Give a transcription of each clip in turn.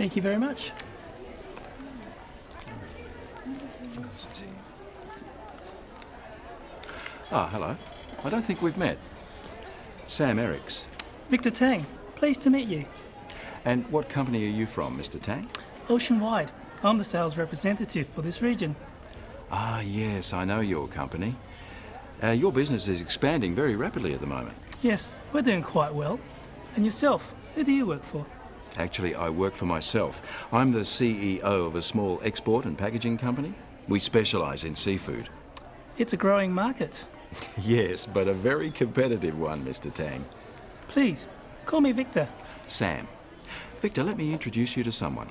Thank you very much. Ah, hello. I don't think we've met. Sam Ericks. Victor Tang, pleased to meet you. And what company are you from, Mr. Tang? Oceanwide. I'm the sales representative for this region. Ah, yes, I know your company. Your business is expanding very rapidly at the moment. Yes, we're doing quite well. And yourself, who do you work for? Actually, I work for myself. I'm the CEO of a small export and packaging company. We specialise in seafood. It's a growing market. Yes, but a very competitive one, Mr. Tang. Please, call me Victor. Sam. Victor, let me introduce you to someone.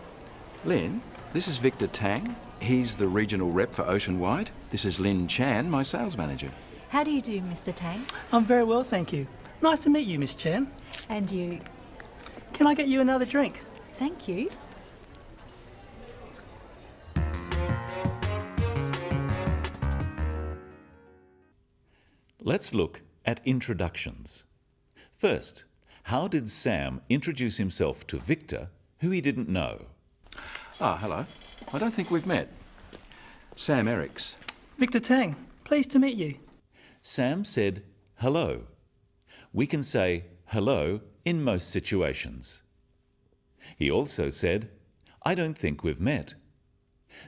Lynn, this is Victor Tang. He's the regional rep for Oceanwide. This is Lynn Chan, my sales manager. How do you do, Mr. Tang? I'm very well, thank you. Nice to meet you, Miss Chan. And you? Can I get you another drink? Thank you. Let's look at introductions. First, how did Sam introduce himself to Victor, who he didn't know? Ah, hello. I don't think we've met. Sam Ericks. Victor Tang, pleased to meet you. Sam said hello. We can say hello in most situations. He also said, I don't think we've met.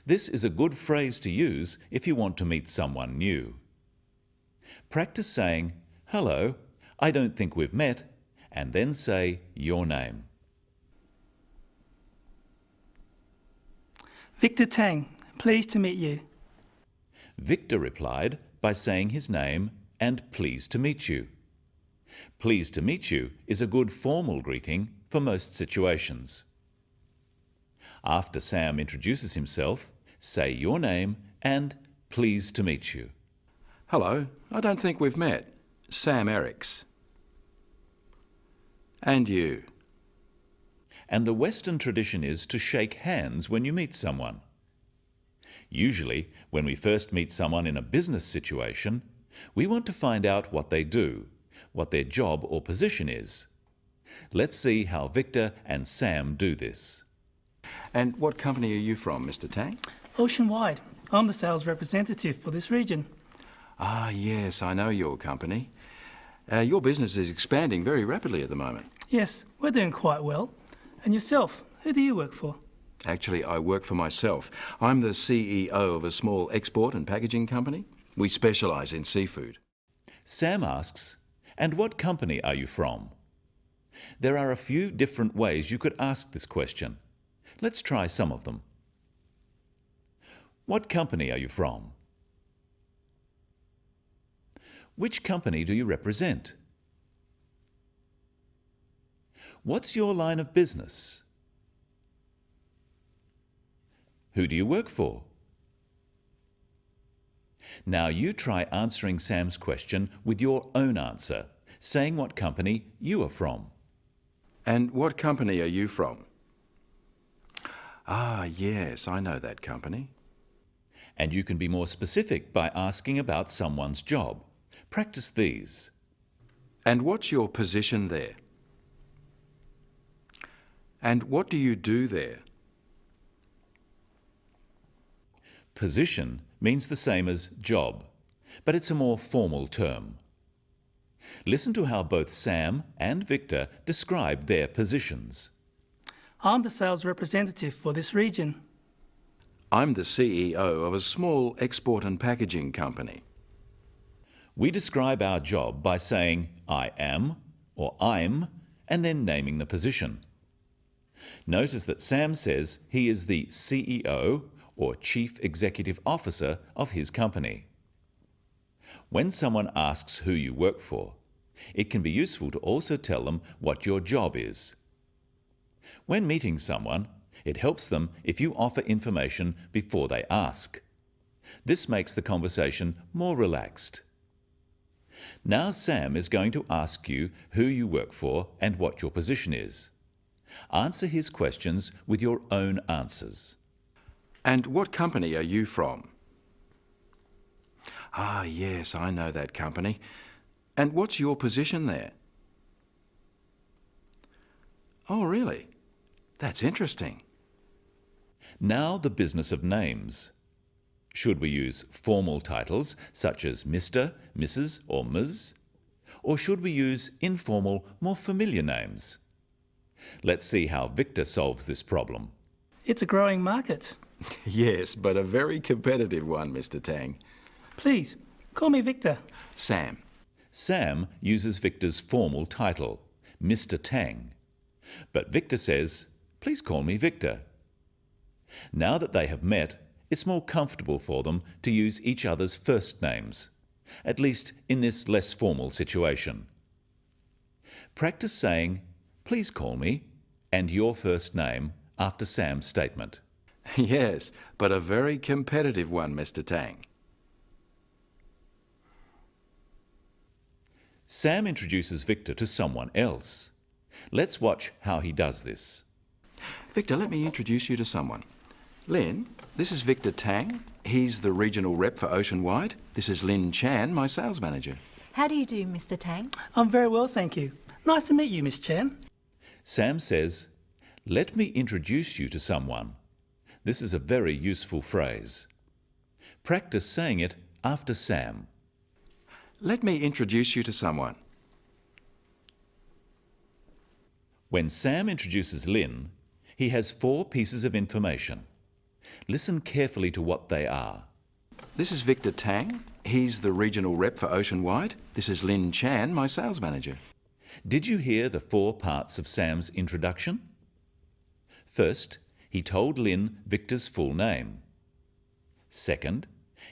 This is a good phrase to use if you want to meet someone new. Practice saying, hello, I don't think we've met, and then say your name. Victor Tang, pleased to meet you. Victor replied by saying his name and pleased to meet you. Pleased to meet you is a good formal greeting for most situations. After Sam introduces himself, say your name and pleased to meet you. Hello, I don't think we've met. Sam Ericks. And you? And the Western tradition is to shake hands when you meet someone. Usually, when we first meet someone in a business situation, we want to find out what they do, what their job or position is. Let's see how Victor and Sam do this. And what company are you from, Mr. Tang? Oceanwide. I'm the sales representative for this region. Ah, yes, I know your company. Your business is expanding very rapidly at the moment. Yes, we're doing quite well. And yourself, who do you work for? Actually, I work for myself. I'm the CEO of a small export and packaging company. We specialise in seafood. Sam asks, and what company are you from? There are a few different ways you could ask this question. Let's try some of them. What company are you from? Which company do you represent? What's your line of business? Who do you work for? Now you try answering Sam's question with your own answer, saying what company you are from. And what company are you from? Ah, yes, I know that company. And you can be more specific by asking about someone's job. Practice these. And what's your position there? And what do you do there? Position means the same as job, but it's a more formal term. Listen to how both Sam and Victor describe their positions. I'm the sales representative for this region. I'm the CEO of a small export and packaging company. We describe our job by saying I am or I'm and then naming the position. Notice that Sam says he is the CEO or Chief Executive Officer of his company. When someone asks who you work for, it can be useful to also tell them what your job is. When meeting someone, it helps them if you offer information before they ask. This makes the conversation more relaxed. Now Sam is going to ask you who you work for and what your position is. Answer his questions with your own answers. And what company are you from? Ah, yes, I know that company. And what's your position there? Oh, really? That's interesting. Now the business of names. Should we use formal titles such as Mr., Mrs. or Ms? Or should we use informal, more familiar names? Let's see how Victor solves this problem. It's a growing market. Yes, but a very competitive one, Mr. Tang. Please, call me Victor. Sam. Sam uses Victor's formal title, Mr. Tang. But Victor says, please call me Victor. Now that they have met, it's more comfortable for them to use each other's first names, at least in this less formal situation. Practice saying, please call me, and your first name after Sam's statement. Yes, but a very competitive one, Mr. Tang. Sam introduces Victor to someone else. Let's watch how he does this. Victor, let me introduce you to someone. Lin, this is Victor Tang. He's the regional rep for Oceanwide. This is Lin Chan, my sales manager. How do you do, Mr. Tang? I'm very well, thank you. Nice to meet you, Miss Chan. Sam says, let me introduce you to someone. This is a very useful phrase. Practice saying it after Sam. Let me introduce you to someone. When Sam introduces Lin, he has 4 pieces of information. Listen carefully to what they are. This is Victor Tang. He's the regional rep for Oceanwide. This is Lin Chan, my sales manager. Did you hear the 4 parts of Sam's introduction? First, he told Lin Victor's full name. Second,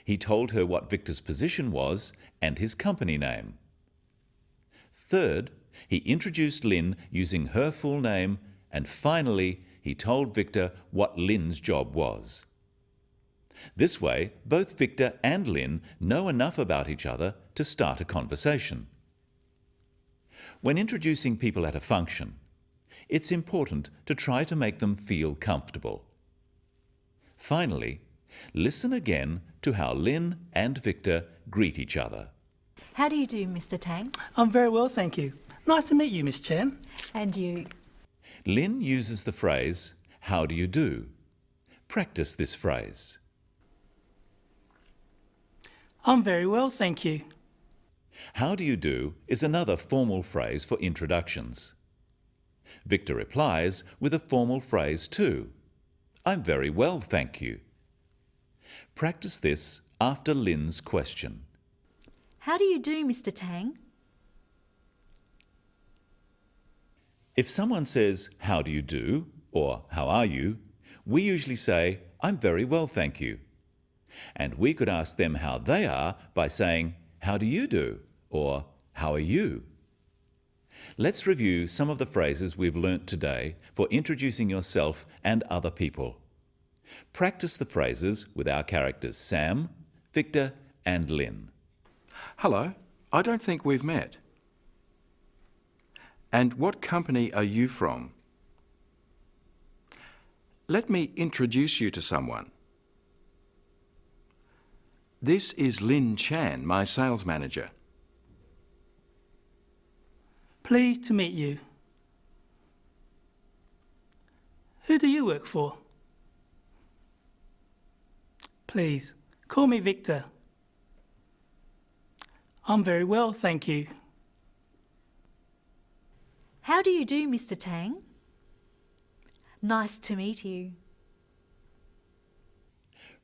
he told her what Victor's position was and his company name. Third, he introduced Lin using her full name, and finally, he told Victor what Lin's job was. This way, both Victor and Lin know enough about each other to start a conversation. When introducing people at a function, it's important to try to make them feel comfortable. Finally, listen again to how Lin and Victor greet each other. How do you do, Mr. Tang? I'm very well, thank you. Nice to meet you, Miss Chan. And you? Lin uses the phrase, how do you do? Practice this phrase. I'm very well, thank you. How do you do is another formal phrase for introductions. Victor replies with a formal phrase too. I'm very well, thank you. Practice this after Lin's question. How do you do, Mr. Tang? If someone says, how do you do, or how are you, we usually say, I'm very well, thank you. And we could ask them how they are by saying, how do you do, or how are you? Let's review some of the phrases we've learnt today for introducing yourself and other people. Practice the phrases with our characters Sam, Victor, and Lin. Hello, I don't think we've met. And what company are you from? Let me introduce you to someone. This is Lin Chan, my sales manager. Pleased to meet you. Who do you work for? Please, call me Victor. I'm very well, thank you. How do you do, Mr. Tang? Nice to meet you.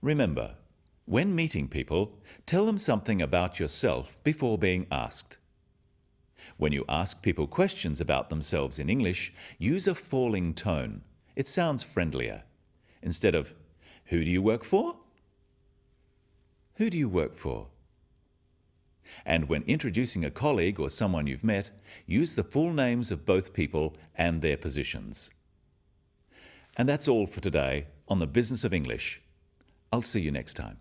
Remember, when meeting people, tell them something about yourself before being asked. When you ask people questions about themselves in English, use a falling tone. It sounds friendlier. Instead of, who do you work for? Who do you work for? And when introducing a colleague or someone you've met, use the full names of both people and their positions. And that's all for today on the Business of English. I'll see you next time.